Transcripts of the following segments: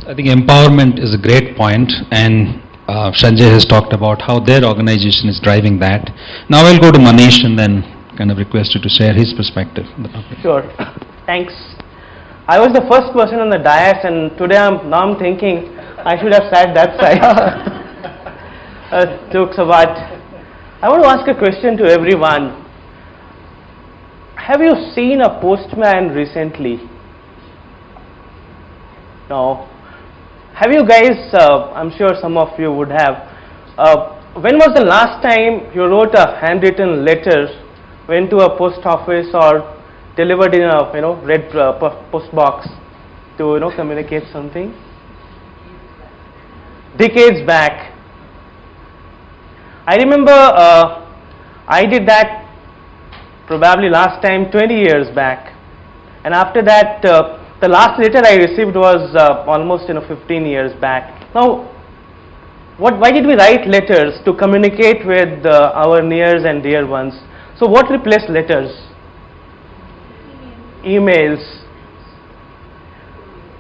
I think empowerment is a great point, and Sanjay has talked about how their organization is driving that. Now I'll go to Manish and then kind of request you to share his perspective on the topic. Sure. Thanks. I was the first person on the dais, and today I'm thinking I should have sat that side. Jokes apart. I want to ask a question to everyone. Have you seen a postman recently? No. Have you guys, I'm sure some of you would have, when was the last time you wrote a handwritten letter, went to a post office or delivered in a red post box to communicate something? Decades back. I remember I did that probably last time 20 years back, and after that the last letter I received was almost 15 years back. Now, why did we write letters? To communicate with our nears and dear ones. So what replaced letters? Emails.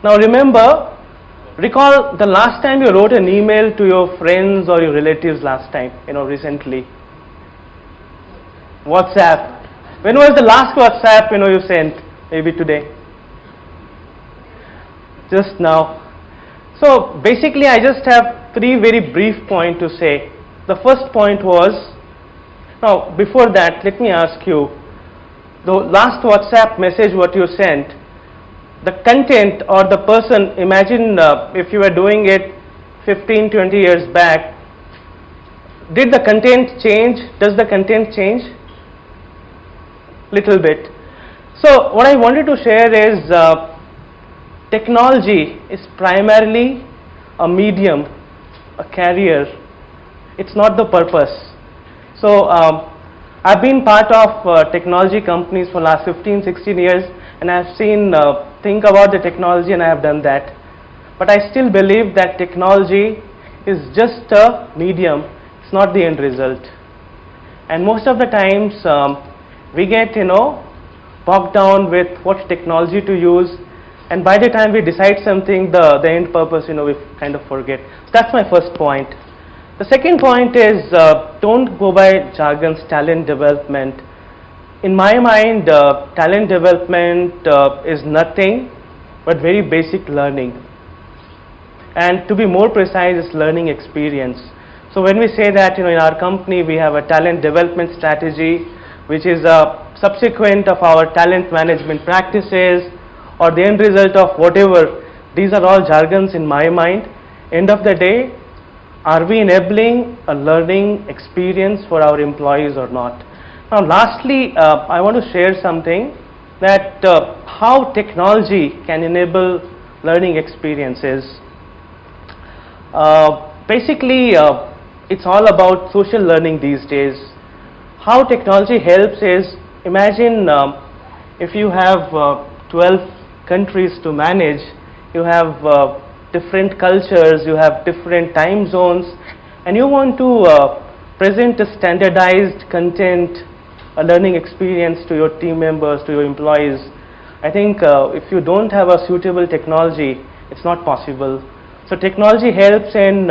Now recall the last time you wrote an email to your friends or your relatives last time, recently. WhatsApp. When was the last WhatsApp you sent? Maybe today. Just now. So basically I just have 3 very brief points to say. The first point was, now before that let me ask you, the last WhatsApp message what you sent, the content or the person, imagine if you were doing it 15-20 years back, did the content change? Does the content change? Little bit. So what I wanted to share is technology is primarily a medium, a carrier. It's not the purpose. So I've been part of technology companies for last 15-16 years, and I've seen think about the technology, and I have done that. But I still believe that technology is just a medium. It's not the end result. And most of the times we get bogged down with what technology to use, and by the time we decide something, the end purpose we kind of forget. So that's my first point. The second point is don't go by jargons, talent development. In my mind, talent development is nothing but very basic learning, and to be more precise, it's learning experience. So when we say that in our company we have a talent development strategy, which is a subsequent of our talent management practices or the end result of whatever, these are all jargons in my mind. End of the day, are we enabling a learning experience for our employees or not? Now lastly, I want to share something that how technology can enable learning experiences. Basically, it's all about social learning these days. How technology helps is, imagine if you have 12 countries to manage, you have different cultures, you have different time zones, and you want to present a standardized content, a learning experience to your team members, to your employees. I think if you don't have a suitable technology, it's not possible. So technology helps in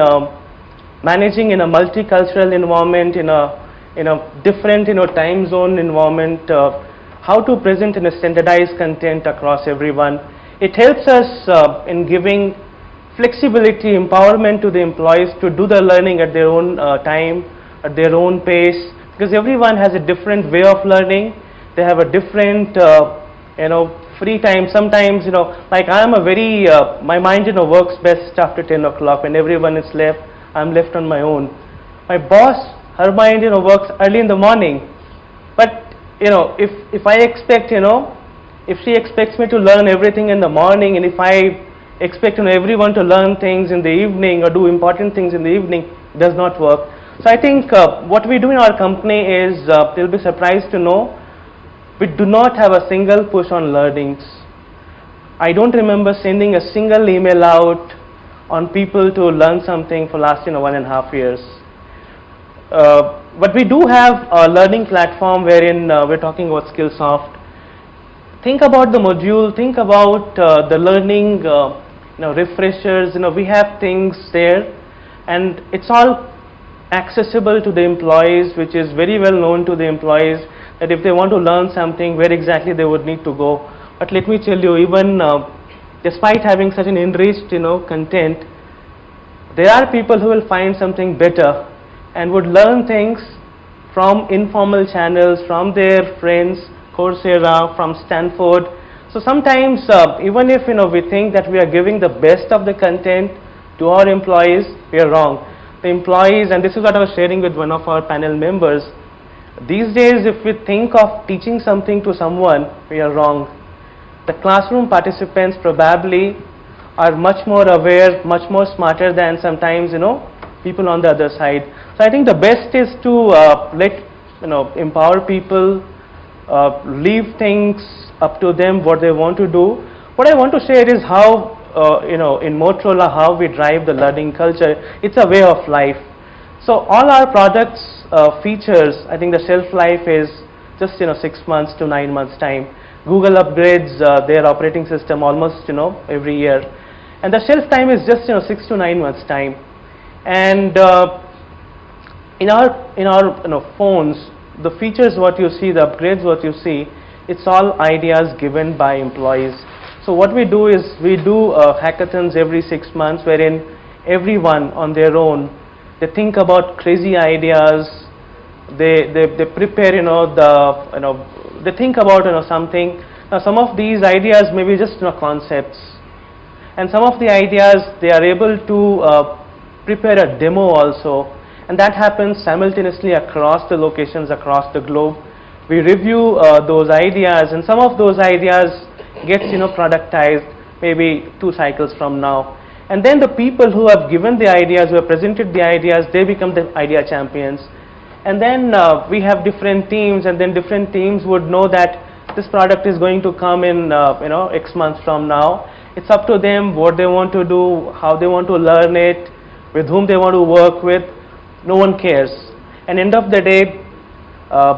managing in a multicultural environment, in a different time zone environment, how to present in a standardized content across everyone. It helps us in giving flexibility, empowerment to the employees to do the learning at their own time, at their own pace, because everyone has a different way of learning. They have a different free time. Sometimes like I am a very my mind works best after 10 o'clock when everyone is left. I'm left on my own. My boss, her mind works early in the morning, but if I expect if she expects me to learn everything in the morning, and if I expect everyone to learn things in the evening or do important things in the evening, it does not work. So I think what we do in our company is, you'll be surprised to know, we do not have a single push on learnings. I don't remember sending a single email out on people to learn something for last 1.5 years. But we do have a learning platform wherein we're talking about Skillsoft. Think about the module, think about the learning refreshers, we have things there, and it's all accessible to the employees, which is very well known to the employees, that if they want to learn something, where exactly they would need to go. But let me tell you, even despite having such an enriched content, there are people who will find something better and would learn things from informal channels, from their friends, Coursera, from Stanford. So sometimes even if we think that we are giving the best of the content to our employees, we are wrong. The employees, and this is what I was sharing with one of our panel members, these days if we think of teaching something to someone, we are wrong. The classroom participants probably are much more aware, much more smarter than sometimes people on the other side. So I think the best is to empower people, leave things up to them what they want to do. What I want to share is how in Motorola, how we drive the learning culture. It's a way of life. So all our products features, I think the shelf life is just 6 months to 9 months time. Google upgrades their operating system almost every year, and the shelf time is just 6 to 9 months time. And in our phones, the features what you see, the upgrades what you see, it's all ideas given by employees. So what we do is we do hackathons every 6 months, wherein everyone on their own, they think about crazy ideas, they prepare they think about something. Now some of these ideas may be just concepts, and some of the ideas they are able to prepare a demo also, and that happens simultaneously across the locations across the globe. We review those ideas, and some of those ideas gets productized maybe 2 cycles from now, and then the people who have given the ideas, who have presented the ideas, they become the idea champions. And then we have different teams, and then different teams would know that this product is going to come in X months from now. It's up to them what they want to do, how they want to learn it, with whom they want to work with. No one cares. And end of the day,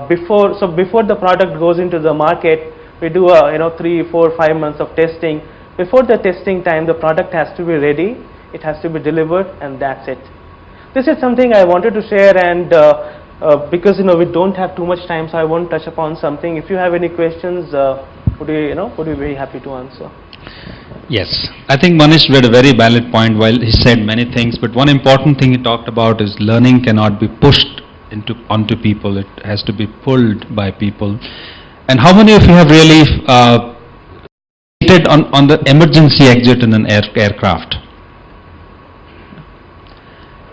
before the product goes into the market, we do 3, 4, 5 months of testing. Before the testing time, the product has to be ready, it has to be delivered, and that's it. This is something I wanted to share, and because we don't have too much time, so I won't touch upon something. If you have any questions, would be very happy to answer. Yes, I think Manish made a very valid point. While he said many things, but one important thing he talked about is learning cannot be pushed onto people. It has to be pulled by people. And how many of you have really seated on the emergency exit in an aircraft?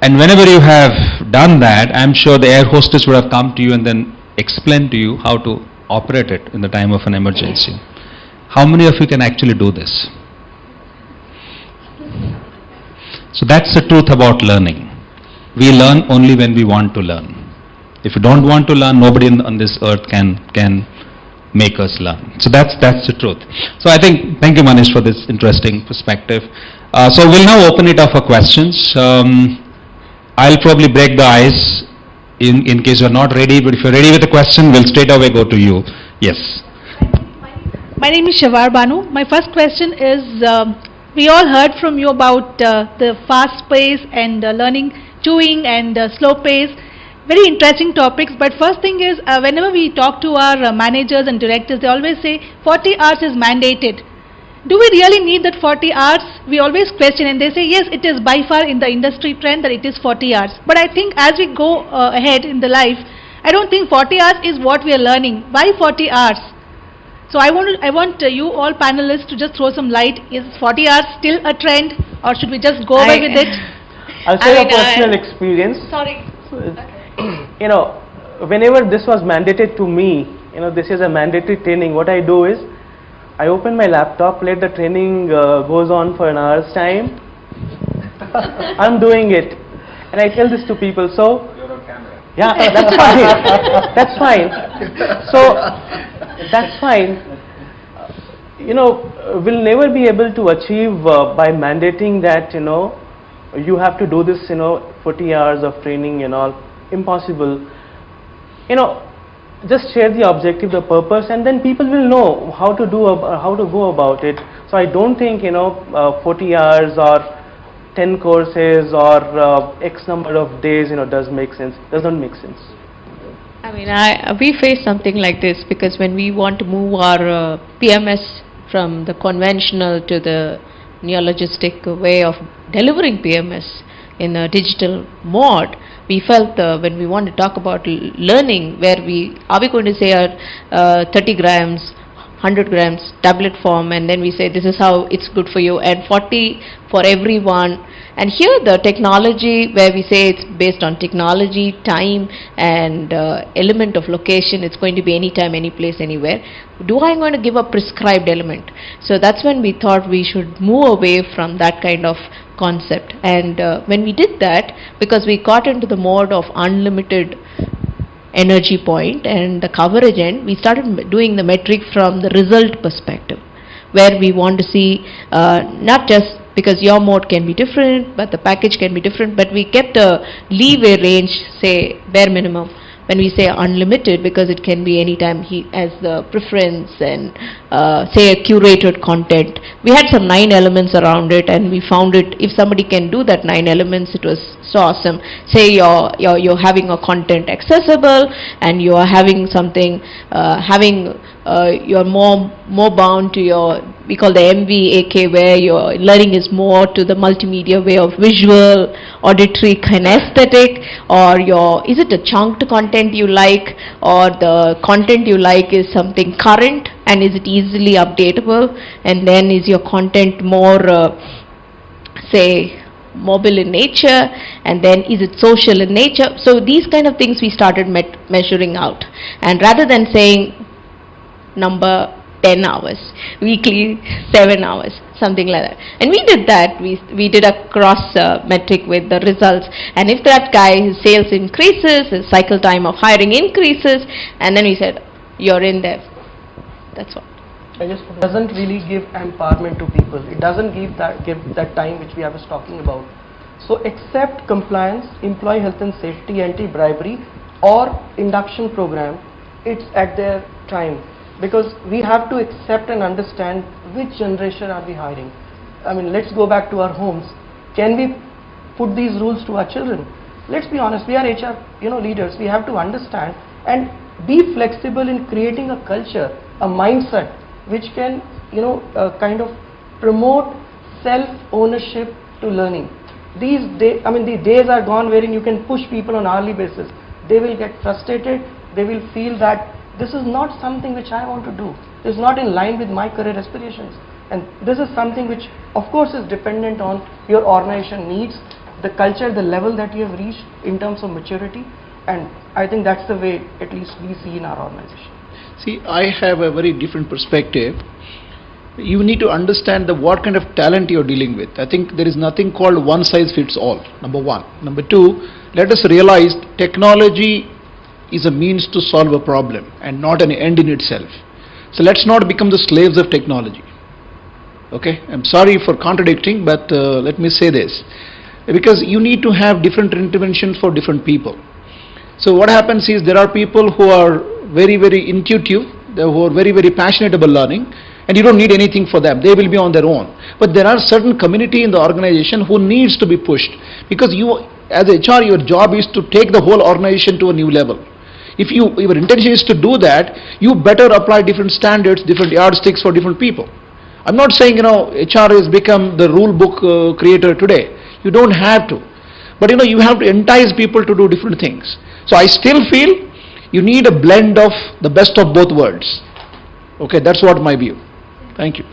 And whenever you have done that, I'm sure the air hostess would have come to you and then explained to you how to operate it in the time of an emergency. How many of you can actually do this? So that's the truth about learning. We learn only when we want to learn. If you don't want to learn, nobody on this earth can make us learn. So that's the truth. So I think, thank you Manish for this interesting perspective. So we'll now open it up for questions. I'll probably break the ice in case you're not ready, but if you're ready with a question, we'll straight away go to you. Yes. My name is Shavar Banu. My first question is, we all heard from you about the fast pace and learning, chewing and slow pace. Very interesting topics, but first thing is, whenever we talk to our managers and directors, they always say 40 hours is mandated. Do we really need that 40 hours? We always question, and they say yes, it is by far in the industry trend that it is 40 hours. But I think as we go ahead in the life, I don't think 40 hours is what we are learning. Why 40 hours? So I want you all panelists to just throw some light. Is 40 hours still a trend, or should we just go away with it? I'll share a personal experience. Sorry. Whenever this was mandated to me, this is a mandatory training, what I do is, I open my laptop, let the training goes on for an hour's time. I'm doing it. And I tell this to people, so... You're on camera. Yeah, that's fine. That's fine. So, that's fine. We'll never be able to achieve by mandating that, you have to do this, 40 hours of training and all. Impossible. just share the objective, the purpose, and then people will know how to go about it. So I don't think 40 hours or 10 courses or X number of days does not make sense. I mean, we face something like this because when we want to move our PMS from the conventional to the neologistic way of delivering PMS in a digital mode, we felt when we want to talk about learning, are we going to say 30 grams, 100 grams tablet form, and then we say this is how it's good for you, and 40 for everyone. And here the technology, where we say it's based on technology, time, and element of location, it's going to be anytime, any place, anywhere. I'm going to give a prescribed element? So that's when we thought we should move away from that kind of concept. And when we did that, because we got into the mode of unlimited energy point and the coverage end, we started doing the metric from the result perspective, where we want to see not just because your mode can be different, but the package can be different, but we kept a leeway range, say bare minimum. When we say unlimited, because it can be anytime he as the preference, and say a curated content. We had some 9 elements around it, and we found it, if somebody can do that 9 elements, it was so awesome. Say you're having a content accessible, and you are having something, you're more bound to your, we call the MVAK, where your learning is more to the multimedia way of visual, auditory, kinesthetic, or is it a chunked content you like, or the content you like is something current, and is it easily updatable, and then is your content more, say, mobile in nature, and then is it social in nature? So these kind of things we started measuring out, and rather than saying number 10 hours, weekly 7 hours, something like that. And we did that. We did a cross metric with the results. And if that guy, his sales increases, his cycle time of hiring increases, and then we said, you're in there. That's all. It doesn't really give empowerment to people. It doesn't give that time which we was talking about. So except compliance, employee health and safety, anti-bribery, or induction program, it's at their time. Because we have to accept and understand which generation are we hiring. I mean, let's go back to our homes. Can we put these rules to our children? Let's be honest, we are HR leaders. We have to understand and be flexible in creating a culture, a mindset which can kind of promote self-ownership to learning. These days are gone wherein you can push people on hourly basis. They will get frustrated. They will feel that this is not something which I want to do. This is not in line with my career aspirations. And this is something which, of course, is dependent on your organization needs, the culture, the level that you have reached in terms of maturity. And I think that's the way, at least, we see in our organization. See, I have a very different perspective. You need to understand what kind of talent you're dealing with. I think there is nothing called one size fits all, number one. Number two, let us realize technology is a means to solve a problem and not an end in itself. So let's not become the slaves of technology. Okay, I'm sorry for contradicting, but let me say this. Because you need to have different interventions for different people. So what happens is there are people who are very, very intuitive, who are very, very passionate about learning, and you don't need anything for them. They will be on their own. But there are certain community in the organization who needs to be pushed. Because you, as HR, your job is to take the whole organization to a new level. If your intention is to do that, you better apply different standards, different yardsticks for different people. I'm not saying, HR has become the rule book creator today. You don't have to. But, you have to entice people to do different things. So I still feel you need a blend of the best of both worlds. Okay, that's what my view. Thank you.